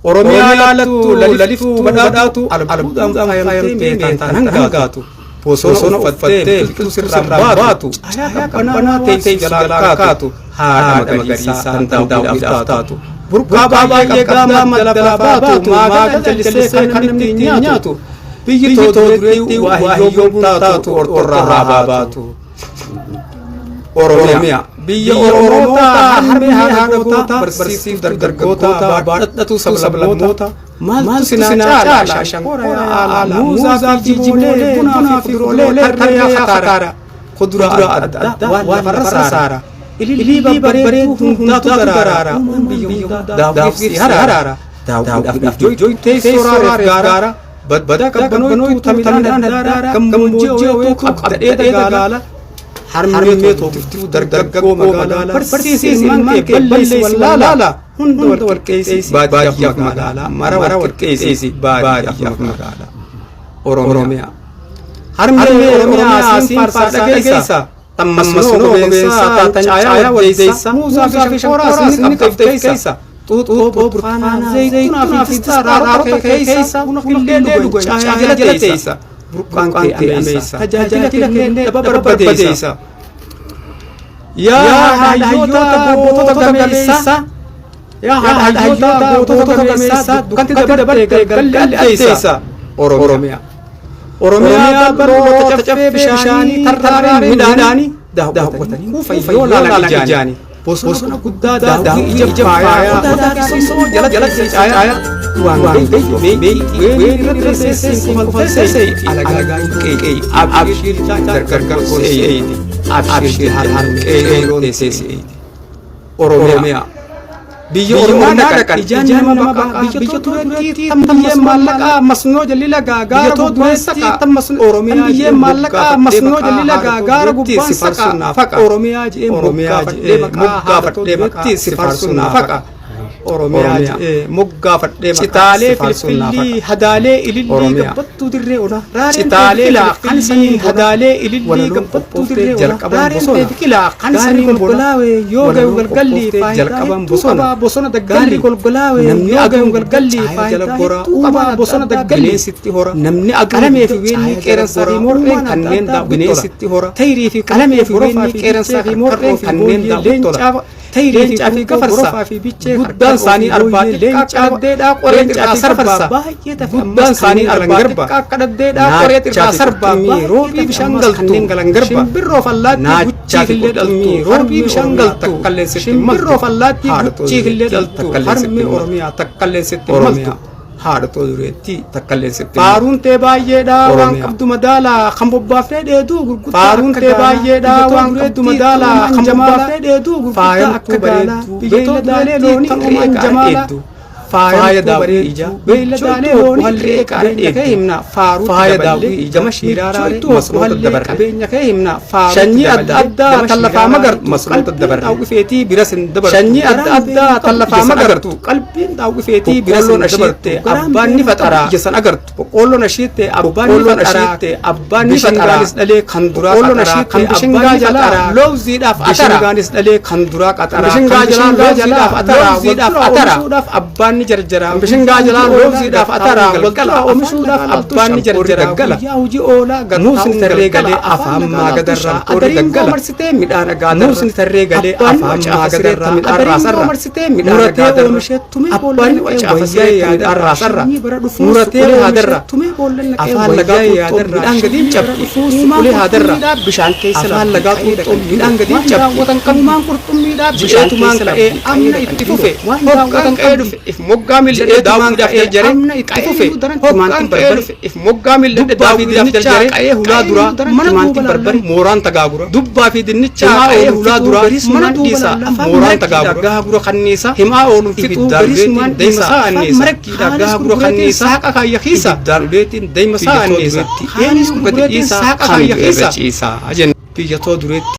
Oromiyaa laallattu laliftuu badhaadhaatu albuudhaan faayamtee meetaan hangaatu bosona uffattee biqiltuu sirraa baatu banaa teessee jalaa kaatu haadha magariisaa dandaa'uudhaaf taatu burqaa baay'ee gaamaa jalaa baatu maagaa jallisee kan namni ittiin nyaatu biyyi too dureetti waa hiyyoon taatu ortorraa baatu. Oromiyaa biyya Oromoota harmee haadhotaa barsiisiif dargaggoota baadhatu sablammoota maaltu sinaa caala shankora ala muuzaa fi jijjiilee bunaa fi fuduraalee tarree hataara kuduraa adda addaa waan lafarra saara ililii babbareedu hundaatu daraara biyya daawwiif haraara daawwiidhaaf jooytee sooraa gaara badda qabbanootu tamidhaan hadaara gammoojjii ooytuu qabdee dagaala harmee tooftuu dargaggoo magaalaa barsiisiin mankee balleessi wallaala hunda walqeessi baadiyyaaf magaalaa mara walqeessi baadiyyaaf magaalaa Oromiyaa harmee Oromiyaa asiin faarsaa dhageessa tammasnoo gobeessaa taatacaayaa waldeessa muuzaa fi shakooraa asiin qabdee keessa xuuxoo burtukaanaa zayituunaa fi raarota keessa buna fillee dhuga caayaa jala teessa burqaan kee ameessa tajaajila kennee barbadeessa yaa hayyoota gootota gameessa yaa hayyoota gootota gameessa dukkanti dabartee galgalli addeessa Oromiyaa baroota caffee bishaanii tarraaree midhaanii daawwatanii kuufayyoo laalan ijaanii bosona guddaa daawwii ija faayaa daawwii jala caayaa waan weerri seessiin kofalseessee alagaa qeeqee abshir dargargar koseeyyeeti abshir harqeeroon teesseesseeti Oromiyaa biyya Oromiyaa dhaqan ijaan nama baqaa biyya tureetti tambiyyeen maallaqaa masnoo jalila gaagaara biyya dureessa tammasnoo Oromiyaa biyyeen maallaqaa masnoo jalila gaagaara gubbaan saqa Oromiyaa jee moggaafadhee maqaa sifaarsuunaa faqa Oromiyaa jee moggaafadhee maqaa citaalee filfillii hadaalee ilillii gabbattuu dirree ona citaalee qansanii hadaalee ilillii gabbattuu dirree ona jalqaban bosona qansanii golgolaawee yoo gayu galgalli jalqaban bosona daggalli golgolaawee yoo gayu galgalli faayidaa qabaa bosona daggalli bineesitti hora namni qalamee fi weenni qeeransaa fi morreen kanneen daawwatu bineesitti hora tayrii fi qalamee fi weenni qeeransaa fi morreen kanneen daawwatu leencaa fi gafarsaa guddaan isaanii arbaa xiqqaa dhaddeedhaa qoree xirraa sarbaa guddaan isaanii arbaa xiqqaa akka dhaddeedhaa qoree xirraa sarbaa roobii bishaan galtu shimbirroo fallaattii guchiif illee dhaltu roobii bishaan galtu shimbirroo fallaattii guchiif illee dhaltu harmee Oromiyaa takkalleessitti maltu haadhatoo dureetti takkalleessitti faaruun tee baay'eedhaa waan qabdu madaalaa kan bobbaafnee dheeduu gurgurtaa faaruun tee baay'eedhaa waan qabdu madaalaa kan bobbaafnee dheeduu gurgurtaa akka bareedduu beeyladaalee loonii kan uumaan jamaalaa faaya daawwii ija beeyladaalee loonii hallee qabeenya kee himna faaruu faaya daawwii ija mashiiraaraalee masnoota dabarre qabeenya kee himna faaruu shanyii adda addaa tallafaa magartu masnoota dabarre daawwifeetii biras hin dabartu shanyii adda addaa tallafaa magartu qalbiin daawwifeetii biras hin dabarte abbaan ni faxaraa ija san agartu boqqoolloon ashiitte abbaan ni faxaraa abbaan ni faxaraanis dhalee kan duraa qaxaraa kan bishingaa jalaa loowziidhaaf atara dhalee kan duraa qaxaraa bishingaa jalaa loowziidhaaf atara abbaan ni jarjara bishingaa jalaa loowziidhaaf atara walqalaa oomishuudhaaf abbaan ni jarjara gala yaa hojii oolaa nuusni tarree galee afaan maagadarraa qorri daggala marsitee midhaan agaadara nuusni tarree galee afaan maagadarraa midhaan raasarra marsitee midhaan agaadara oomishee tumee abbaan wacaafasee midhaan raasarra muratee haadarra afaan lagaa qurxuun midhaan gadiin cabdi ulee haadarra bishaan keessa afaan lagaa qurxuun midhaan gadiin cabdi watan qabumaan qurxummiidhaa bishaan keessa ka'ee amna itti fufe hoqqatan ka'ee dhufe moggaa mil'ee daawwiidhaaf jarjaree itti fufe hoggaan ka'ee dhufe if moggaa mil'ee daawwiidhaaf jarjaree qa'ee hulaa duraa timaantiin barbare mooraan tagaagura dubbaa fi dinnichaa qa'ee hulaa duraa mana dhiisaa mooraan tagaagura gaagura kanniisa himaa ooluun fixuu ibiddaarbeetiin deema isaa anniisa gaagura kanniisa haqa kaayya kiisa ibiddaarbeetiin deema isaa anniisa eenyuun gadi dhiisaa haqa kaayya kiisa biyya too dureetti